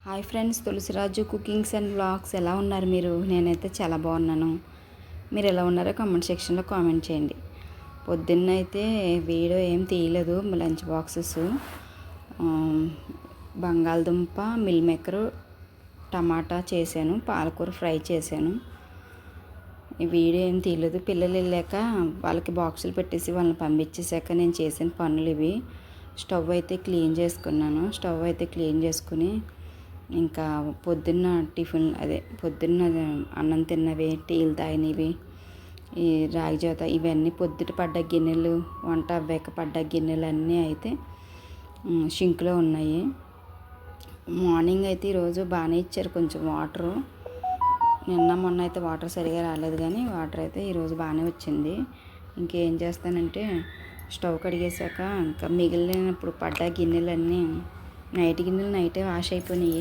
Hi friends, Tulasiraju cookings and vlogs ఎలా ఉన్నారు మీరు? నేనైతే చాలా బాగున్నాను. మీరు ఎలా ఉన్నారో కామెంట్ సెక్షన్లో కామెంట్ చేయండి. పొద్దున్న అయితే వీడియో ఏం తీయలేదు. లంచ్ బాక్సెస్ బంగాళదుంప మిల్ మేకరు టమాటా చేశాను, పాలకూర ఫ్రై చేశాను. ఈ వీడియో ఏం తీయలేదు. పిల్లలు వెళ్ళాక వాళ్ళకి బాక్సులు పెట్టేసి వాళ్ళని పంపించేశాక నేను చేసిన పనులు ఇవి. స్టవ్ అయితే క్లీన్ చేసుకుని ఇంకా పొద్దున్న టిఫిన్ పొద్దున్న అన్నం తిన్నవి, టీలు తాగినవి, ఈ రాగి జోత ఇవన్నీ పొద్దుట పడ్డ గిన్నెలు, వంట అవ్వాక పడ్డ గిన్నెలు అన్నీ అయితే షింక్లో ఉన్నాయి. మార్నింగ్ అయితే ఈరోజు బాగానే ఇచ్చారు కొంచెం వాటరు. నిన్న మొన్న అయితే వాటర్ సరిగా రాలేదు, కానీ వాటర్ అయితే ఈరోజు బాగానే వచ్చింది. ఇంకేం చేస్తానంటే స్టవ్ కడిగేశాక ఇంకా మిగిలినప్పుడు పడ్డ గిన్నెలన్నీ నైట్ గిన్నెలు నైటే వాష్ అయిపోయినాయి.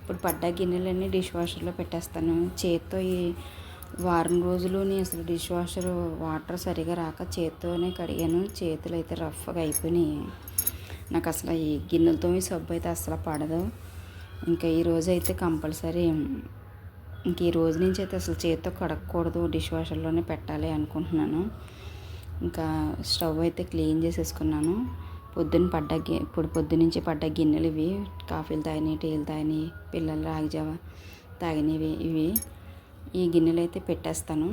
ఇప్పుడు పడ్డ గిన్నెలన్నీ డిష్ వాషర్లో పెట్టేస్తాను. చేత్తో ఈ వారం రోజులుని అసలు డిష్ వాషర్ వాటర్ సరిగా రాక చేత్తోనే కడిగాను. చేతులు అయితే రఫ్గా అయిపోయినాయి. నాకు అసలు ఈ గిన్నెలతో సబ్బు అయితే అసలు పడదు. ఇంకా ఈరోజు అయితే కంపల్సరీ ఇంక ఈ రోజు నుంచి అయితే అసలు చేత్తో కడగకూడదు, డిష్ వాషర్లోనే పెట్టాలి అనుకుంటున్నాను. ఇంకా స్టవ్ అయితే క్లీన్ చేసేసుకున్నాను. ఇప్పుడు పొద్దునుంచి పడ్డ గిన్నెలు ఇవి. కాఫీలు తాగినాయి, టీలు తాగినాయి, పిల్లలు రాగిజావ తాగినవి ఇవి. ఈ గిన్నెలు అయితే పెట్టేస్తాను.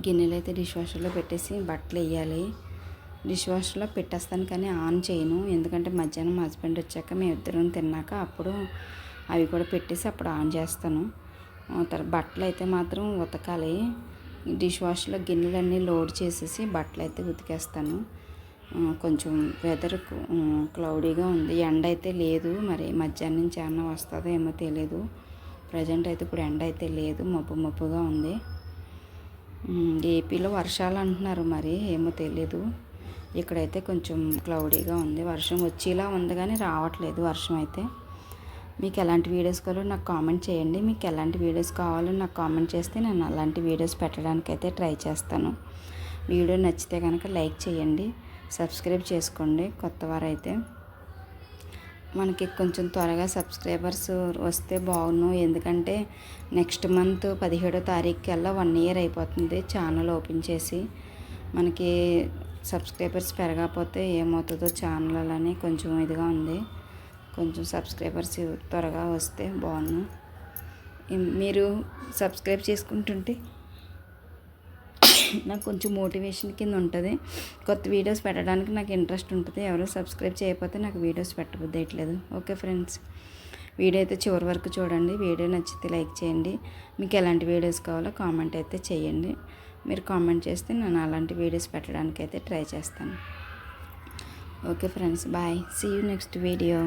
గిన్నెలు అయితే డిష్ వాషర్లో పెట్టేసి బట్టలు వేయాలి. డిష్ వాషర్లో పెట్టేస్తాను కానీ ఆన్ చేయను, ఎందుకంటే మధ్యాహ్నం మా హస్బెండ్ వచ్చాక మేము ఇద్దరం తిన్నాక అప్పుడు అవి కూడా పెట్టేసి అప్పుడు ఆన్ చేస్తాను. బట్టలు అయితే మాత్రం ఉతకాలి. డిష్ వాషర్లో గిన్నెలన్నీ లోడ్ చేసేసి బట్టలు అయితే ఉతికేస్తాను. కొంచెం వెదర్ క్లౌడీగా ఉంది, ఎండ అయితే లేదు. మరి మధ్యాహ్నం నుంచి ఏమన్నా వస్తుందో ఏమో తెలియదు. ప్రజెంట్ అయితే ఇప్పుడు ఎండ అయితే లేదు, మబ్బుగా ఉంది. ఏపీలో వర్షాలు అంటున్నారు, మరి ఏమో తెలీదు. ఇక్కడైతే కొంచెం క్లౌడీగా ఉంది, వర్షం వచ్చేలా ఉంది కానీ రావట్లేదు వర్షం అయితే. మీకు ఎలాంటి వీడియోస్ కావాలో నాకు కామెంట్ చేయండి. మీకు ఎలాంటి వీడియోస్ కావాలో నాకు కామెంట్ చేస్తే నేను అలాంటి వీడియోస్ పెట్టడానికైతే ట్రై చేస్తాను. వీడియో నచ్చితే కనుక లైక్ చేయండి, సబ్స్క్రైబ్ చేసుకోండి. కొత్తవారైతే మనకి కొంచెం త్వరగా సబ్స్క్రైబర్స్ వస్తే బాగుండు, ఎందుకంటే నెక్స్ట్ మంత్ 17వ తారీఖు కల్లా 1 year అయిపోతుంది ఛానల్ ఓపెన్ చేసి. మనకి సబ్స్క్రైబర్స్ పెరగకపోతే ఏమవుతుందో ఛానల్ అని కొంచెం ఇదిగా ఉంది. కొంచెం సబ్స్క్రైబర్స్ త్వరగా వస్తే బాగుండు. మీరు సబ్స్క్రైబ్ చేసుకుంటుంటే నాకు కొంచెం మోటివేషన్ కింద ఉంటుంది. కొత్త వీడియోస్ పెట్టడానికి నాకు ఇంట్రెస్ట్ ఉంటుంది. ఎవరు సబ్స్క్రైబ్ చేయకపోతే నాకు వీడియోస్ పెట్టబుద్దేయట్లేదు. ఓకే ఫ్రెండ్స్, వీడియో అయితే చివరి వరకు చూడండి. వీడియో నచ్చితే లైక్ చేయండి. మీకు ఎలాంటి వీడియోస్ కావాలో కామెంట్ అయితే చేయండి. మీరు కామెంట్ చేస్తే నేను అలాంటి వీడియోస్ పెట్టడానికి అయితే ట్రై చేస్తాను. Okay friends, bye. See you next video.